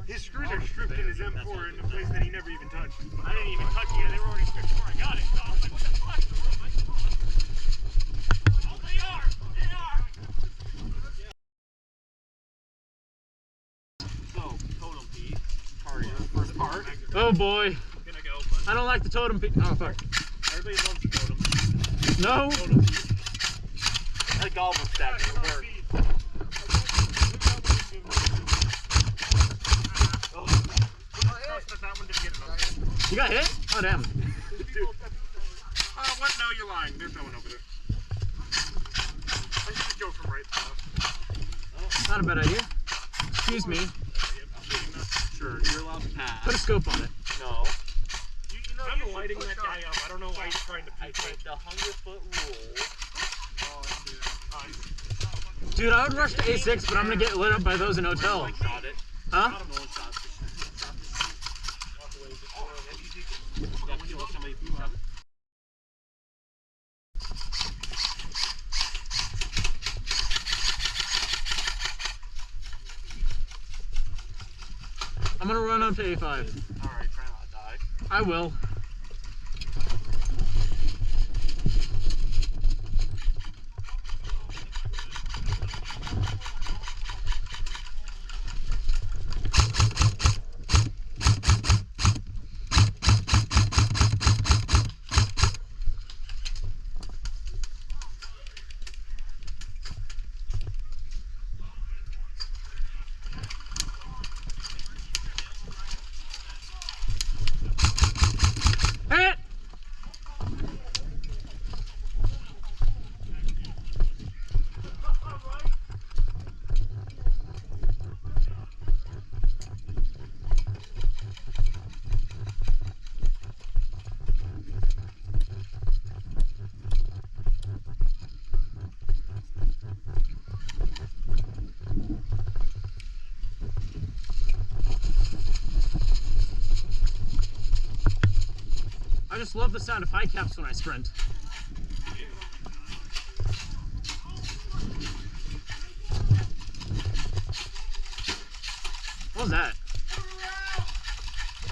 His screws are stripped in his M4 in a place that he never even touched. I didn't even touch it yet. They were already stripped before I got it. So I was like, what the fuck? Oh, they are! They are! So, totem piece. First part. Oh boy. Gonna go, I don't like the totem piece. Oh fuck. everybody loves the totem. No. Totem piece. That goblin stack doesn't work. You got hit? Oh damn. What? No, you're lying. There's no one over there. I should just go from right to left. Not a bad idea. Excuse me. Sure, you're allowed to pass. Put a scope on it. No. I'm lighting that guy up. I don't know why he's trying to peek. The 100-foot rule. Oh, I see that. Dude, I would rush to A6, but I'm gonna get lit up by those in hotel. Shot it. Huh? No one shot the Yeah, kill somebody. I'm gonna run up to A5. Alright, try not to die. I will. Hit! I just love the sound of high caps when I sprint. What was that?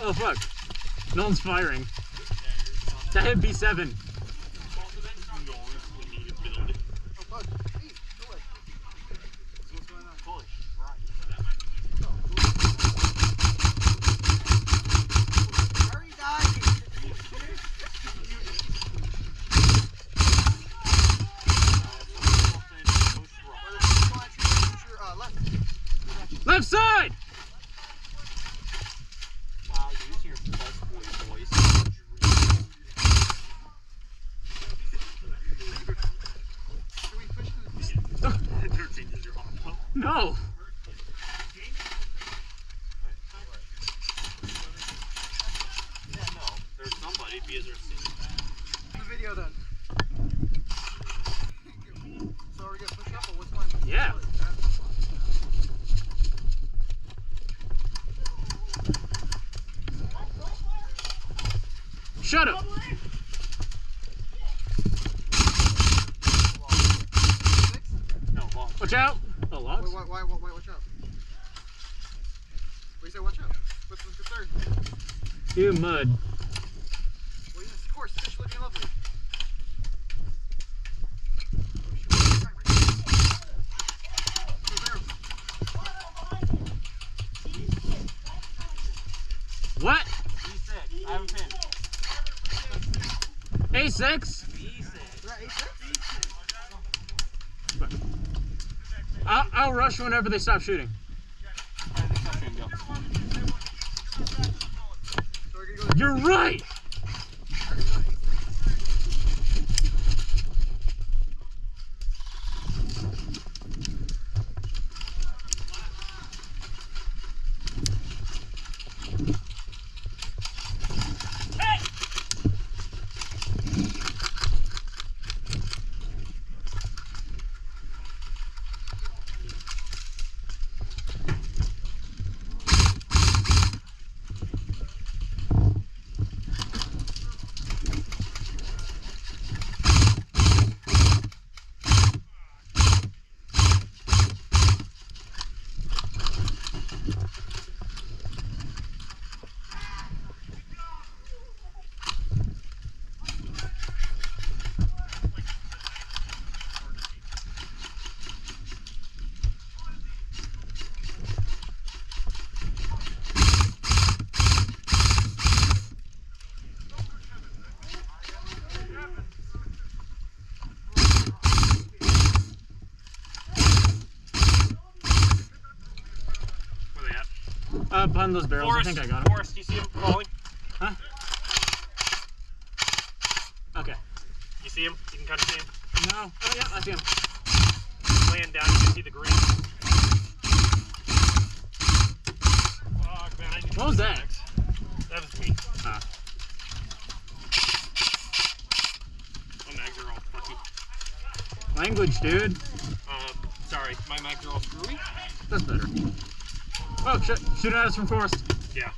Oh fuck. No one's firing. That hit B7. Left side! Wow, you're using your busboy voice. No! Yeah, no. There's somebody because they're seeing that. The video then. So are we gonna push up or what's going on? Yeah. Shut up! No, long. Watch out! Oh, logs? Why, watch out? What do you say, watch out? What's the third? You mud. Well, yes, of course, fish looking lovely. What? E6. I have a pin. A6? I'll rush whenever they stop shooting. You're right! Behind those barrels. Forrest, I think I got him. Forrest, you see him falling? Huh? Okay. You see him? You can kind of see him? No. Oh, yeah, I see him. Laying down, you can see the green. Fuck, man, I need What was that? That was me. Ah. My mags are all fucky. Language, dude. Sorry, my mags are all screwy. That's better. Oh, shit. Shoot at us from Forrest. Yeah.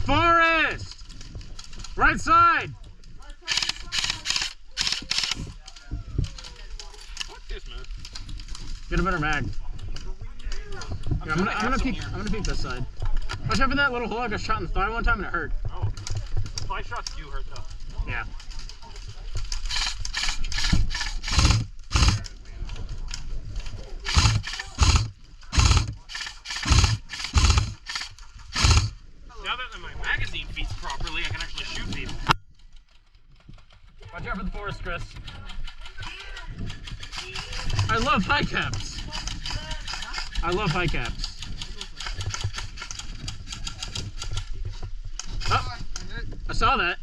Forrest! Right side! Fuck this, man. Get a better mag. Yeah, I'm gonna peek this side. Watch out for that little hole. I got shot in the thigh one time and it hurt. Oh. Fly shots do hurt, though. Yeah. Now that my magazine feeds properly, I can actually shoot people. Watch out for the Forest, Chris. I love high caps. I love high caps. Oh, I saw that.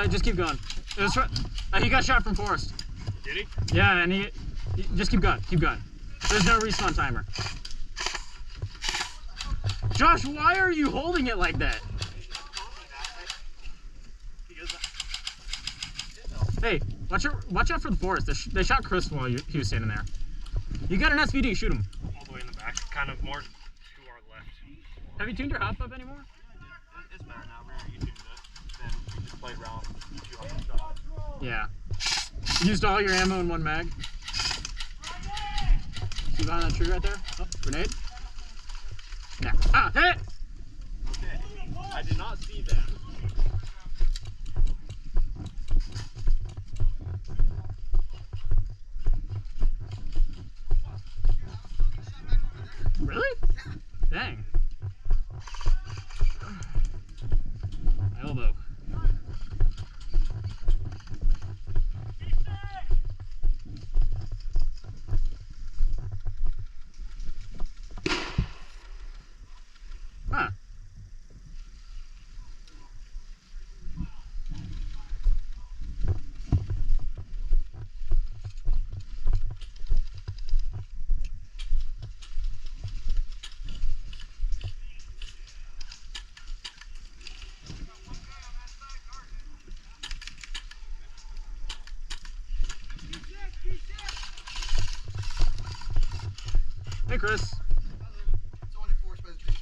Just keep going. It was he got shot from Forest. Did he? Yeah, and he just keep going. Keep going. There's no respawn timer. Josh, why are you holding it like that? Hey, watch out for the Forest. They shot Chris while he was standing there. You got an SVD, shoot him. All the way in the back, kind of more to our left. Have you tuned your hop up anymore? It's better now. We're using it. Then we just play around with two other stuff. Yeah. You used all your ammo in one mag. See behind that tree right there? Oh, grenade. Nah. Ah, hit it! Okay. I did not see that. Really? Dang. My elbow. Huh. Hey, Chris. It's only Forest by the tree.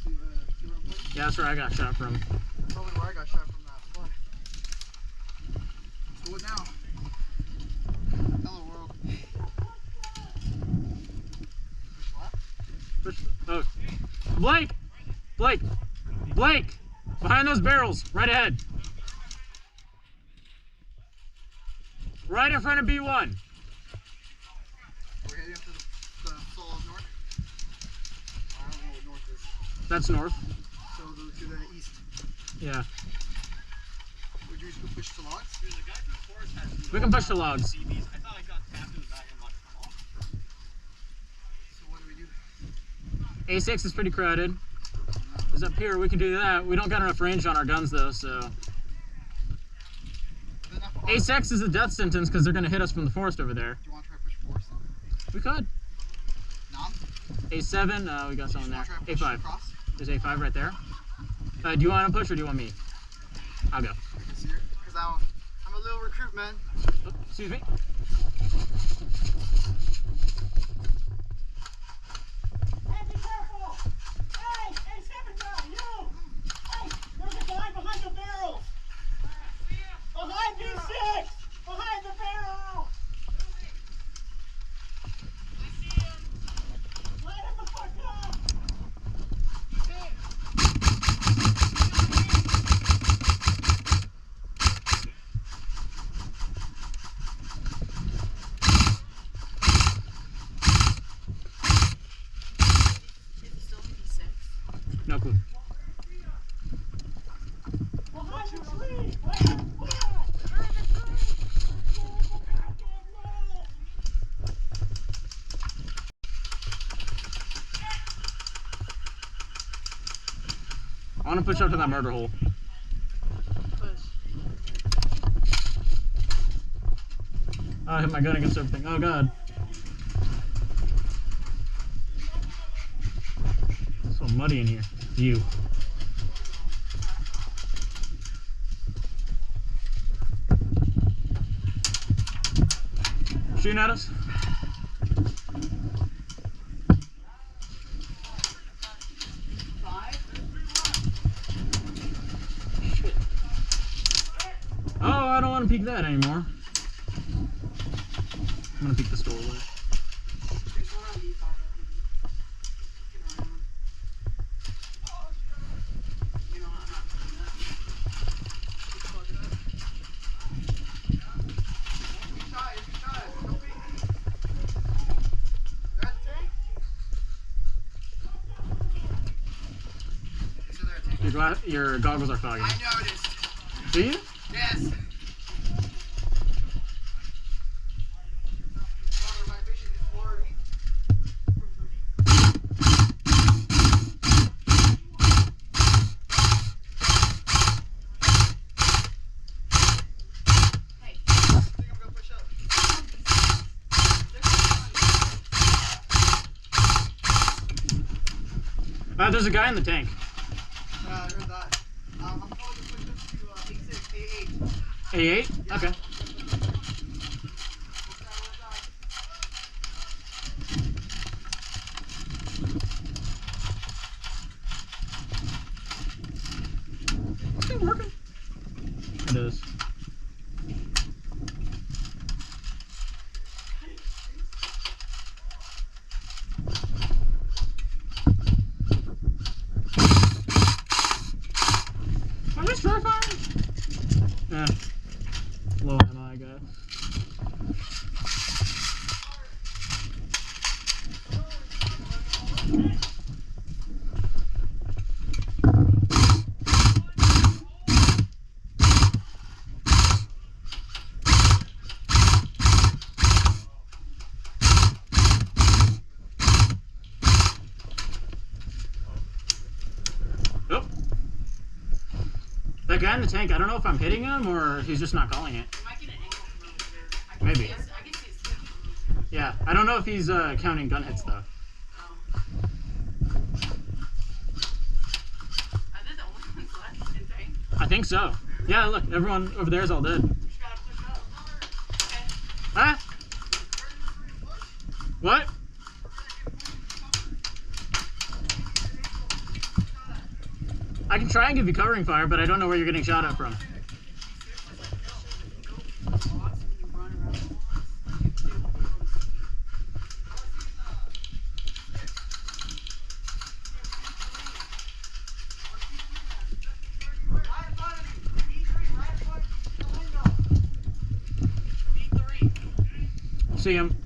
See where I'm pointing? Yeah, that's where I got shot from. Probably where I got shot from that fly. So what now? Hello world. Push. Oh. Blake! Blake! Blake! Behind those barrels, right ahead. Right in front of B1. We're heading up to the Solo north. I don't know what north is. That's north. So to the east. Yeah. Would you just push to logs? Dude, the guy from Forest has We can push the logs. CBs. I thought I got tapped in the back and like, come on. So what do we do? A6 is pretty crowded. Is up here, we can do that. We don't got enough range on our guns though, so. A6 is a death sentence because they're going to hit us from the forest over there. Do you want to try to push Forest? We could. No? A7, we got someone there. A5. Across? There's A5 right there. Do you want to push or do you want me? I'll go. Because I'm a little recruit, man. Oh, excuse me. Hey, be careful! Hey, A7 guy, you! Hey, there's a guy behind the barrel! Behind B6! Behind the barrel! Let him the fuck up! No clue. Behind the tree! Wait, what? They're in the tree! gonna push up to that murder hole. Oh, I hit my gun against everything. Oh god. It's so muddy in here. You. Shooting at us? Shit. Oh, I don't want to peek that anymore. I'm gonna peek the store away. There's one on B5. Get around. You know, I'm not doing that. Just plug it up. Be shy. Don't be. That tank? Is there a tank? Your goggles are foggy. I noticed. Do you? Yes. My vision is blurry. Hey. I think I'm gonna push up. There's a guy in the tank. I heard that. I'm going to push up to A6, A8. A8? Okay. Is it working? It is. Are they dry firing? Yeah. Low ammo, I guess. Nope. That guy in the tank, I don't know if I'm hitting him or if he's just not calling it. You might get an angle from over here. I can Maybe. See I can see his switch from over here. Yeah, I don't know if he's counting gun hits though. Are they the only ones left in tank? I think so. Yeah, look, everyone over there is all dead. You just gotta push up. Okay. Huh? What? I can try and give you covering fire, but I don't know where you're getting shot at from. See him.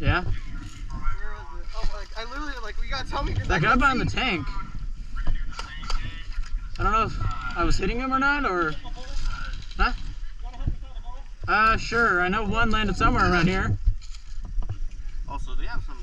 Yeah? Where is it? Oh, I literally, you gotta tell me. That guy behind the tank. I don't know if I was hitting him or not, or... Huh? Sure. I know one landed somewhere around here. Also, they have some